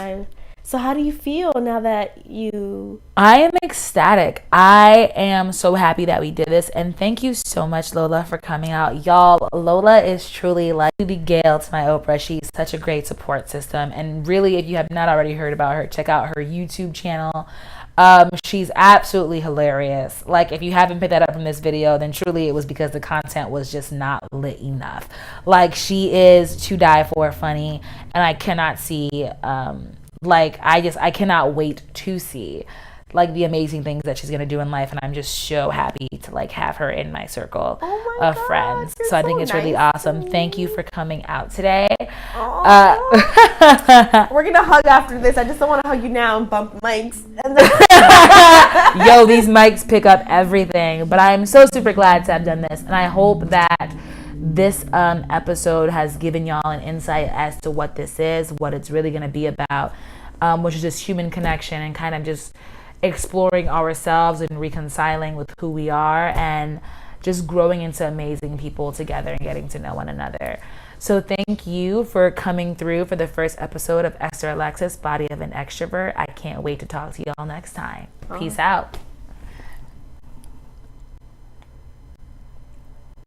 So how do you feel now that you... I am ecstatic. I am so happy that we did this. And thank you so much, Lola, for coming out. Y'all, Lola is truly like the Gale to my Oprah. She's such a great support system. And really, if you have not already heard about her, check out her YouTube channel. She's absolutely hilarious. Like, if you haven't picked that up from this video, then truly it was because the content was just not lit enough. Like, she is to die for funny, and I cannot see, I cannot wait to see, like, the amazing things that she's going to do in life, and I'm just so happy to, like, have her in my circle of friends. So I think it's really awesome. Thank you for coming out today. We're going to hug after this. I just don't want to hug you now and bump mics. Yo, these mics pick up everything. But I'm so super glad to have done this, and I hope that this episode has given y'all an insight as to what this is, what it's really going to be about, which is just human connection and kind of just exploring ourselves and reconciling with who we are and just growing into amazing people together and getting to know one another. So thank you for coming through for the first episode of Esther Alexis, Body of an Extrovert. I can't wait to talk to y'all next time. Peace out.